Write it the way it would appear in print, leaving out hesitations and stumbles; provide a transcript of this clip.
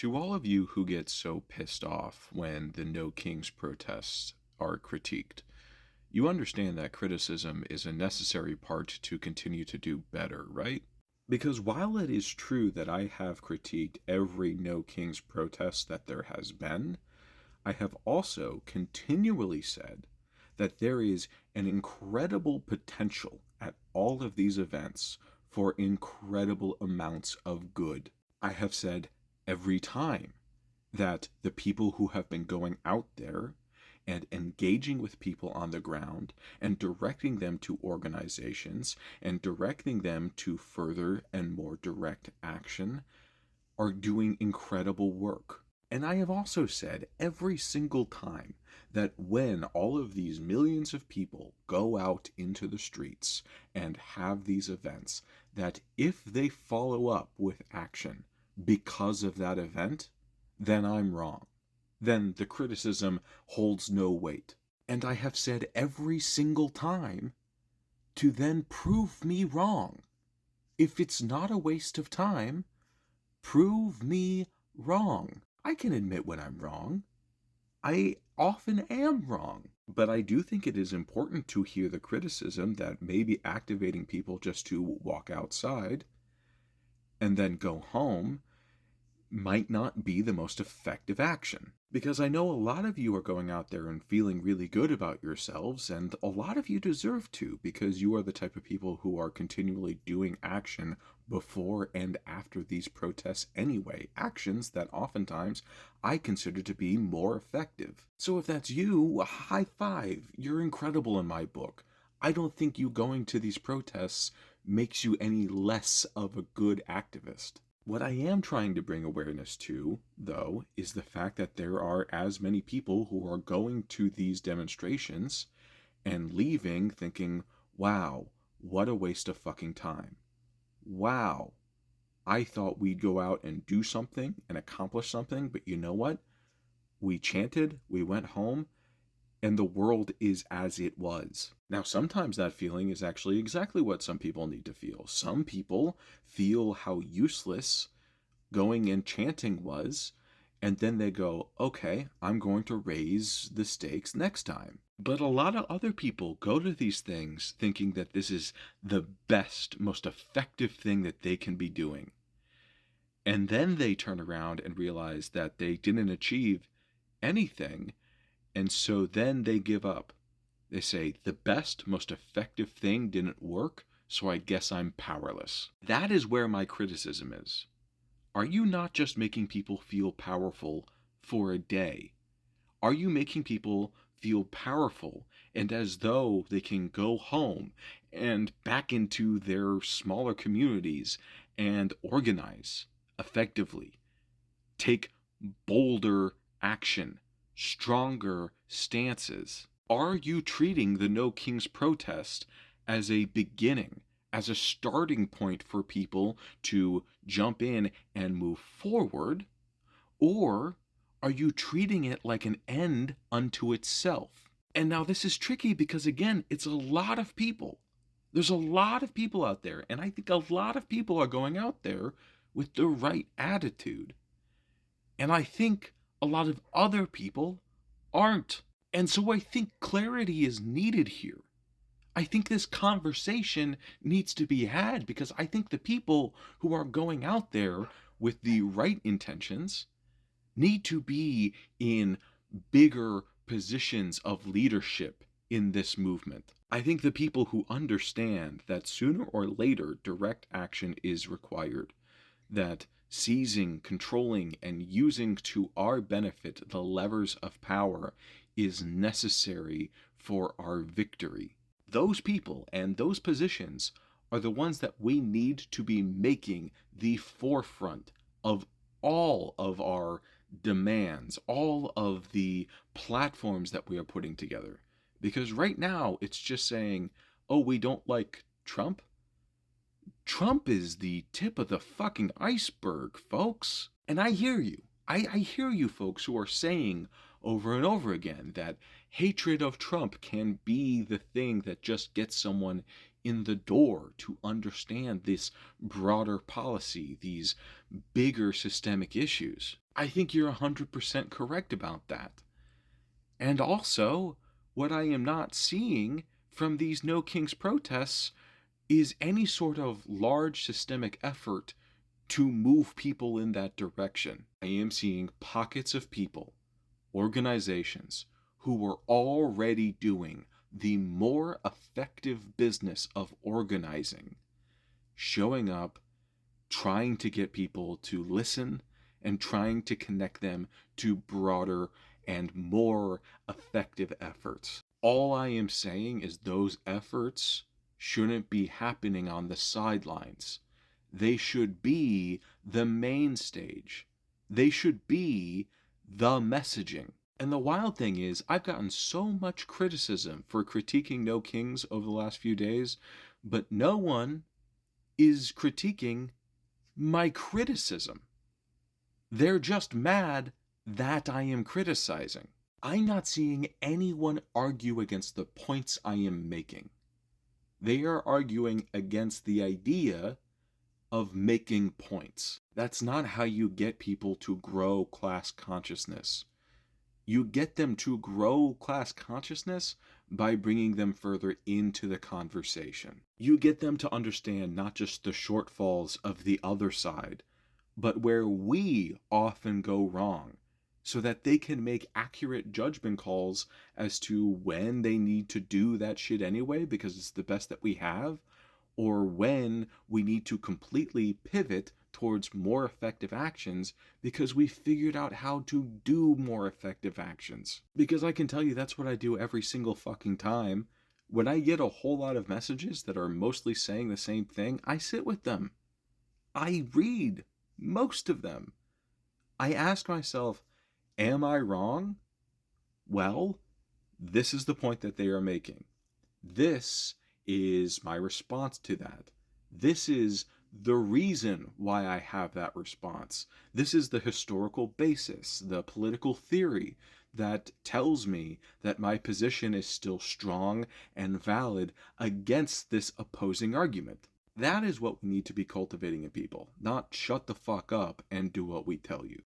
To all of you who get so pissed off when the No Kings protests are critiqued, you understand that criticism is a necessary part to continue to do better, right? Because while it is true that I have critiqued every No Kings protest that there has been, I have also continually said that there is an incredible potential at all of these events for incredible amounts of good. I have said every time that the people who have been going out there and engaging with people on the ground and directing them to organizations and directing them to further and more direct action are doing incredible work. And I have also said every single time that when all of these millions of people go out into the streets and have these events, that if they follow up with action because of that event, then I'm wrong. Then the criticism holds no weight. And I have said every single time to then prove me wrong. If it's not a waste of time, prove me wrong. I can admit when I'm wrong. I often am wrong. But I do think it is important to hear the criticism that maybe activating people just to walk outside and then go home might not be the most effective action. Because I know a lot of you are going out there and feeling really good about yourselves, and a lot of you deserve to, because you are the type of people who are continually doing action before and after these protests anyway. Actions that oftentimes I consider to be more effective. So if that's you, high five. You're incredible in my book. I don't think you going to these protests makes you any less of a good activist. What I am trying to bring awareness to, though, is the fact that there are as many people who are going to these demonstrations and leaving thinking, wow, what a waste of fucking time. Wow, I thought we'd go out and do something and accomplish something, but you know what? We chanted, we went home, and the world is as it was. Now, sometimes that feeling is actually exactly what some people need to feel. Some people feel how useless going and chanting was, and then they go, okay, I'm going to raise the stakes next time. But a lot of other people go to these things thinking that this is the best, most effective thing that they can be doing. And then they turn around and realize that they didn't achieve anything, and so then they give up. They say, the best, most effective thing didn't work, so I guess I'm powerless. That is where my criticism is. Are you not just making people feel powerful for a day? Are you making people feel powerful and as though they can go home and back into their smaller communities and organize effectively, take bolder action, stronger stances? Are you treating the No Kings protest as a beginning, as a starting point for people to jump in and move forward? Or are you treating it like an end unto itself? And now this is tricky because, again, it's a lot of people. There's a lot of people out there, and I think a lot of people are going out there with the right attitude. And I think a lot of other people aren't. And so I think clarity is needed here. I think this conversation needs to be had because I think the people who are going out there with the right intentions need to be in bigger positions of leadership in this movement. I think the people who understand that sooner or later direct action is required, that seizing, controlling, and using to our benefit the levers of power is necessary for our victory. Those people and those positions are the ones that we need to be making the forefront of all of our demands, all of the platforms that we are putting together. Because right now, it's just saying, oh, we don't like Trump. Trump is the tip of the fucking iceberg, folks. And I hear you. I hear you folks who are saying over and over again that hatred of Trump can be the thing that just gets someone in the door to understand this broader policy, these bigger systemic issues. I think you're 100% correct about that. And also, what I am not seeing from these No Kings protests is any sort of large systemic effort to move people in that direction. I am seeing pockets of people, organizations, who were already doing the more effective business of organizing, showing up, trying to get people to listen, and trying to connect them to broader and more effective efforts. All I am saying is those efforts shouldn't be happening on the sidelines. They should be the main stage. They should be the messaging. And the wild thing is, I've gotten so much criticism for critiquing No Kings over the last few days, but no one is critiquing my criticism. They're just mad that I am criticizing. I'm not seeing anyone argue against the points I am making. They are arguing against the idea of making points. That's not how you get people to grow class consciousness. You get them to grow class consciousness by bringing them further into the conversation. You get them to understand not just the shortfalls of the other side, but where we often go wrong, so that they can make accurate judgment calls as to when they need to do that shit anyway because it's the best that we have, or when we need to completely pivot towards more effective actions because we figured out how to do more effective actions. Because I can tell you that's what I do every single fucking time. When I get a whole lot of messages that are mostly saying the same thing, I sit with them. I read most of them. I ask myself, am I wrong? Well, this is the point that they are making. This is my response to that. This is the reason why I have that response. This is the historical basis, the political theory that tells me that my position is still strong and valid against this opposing argument. That is what we need to be cultivating in people, not shut the fuck up and do what we tell you.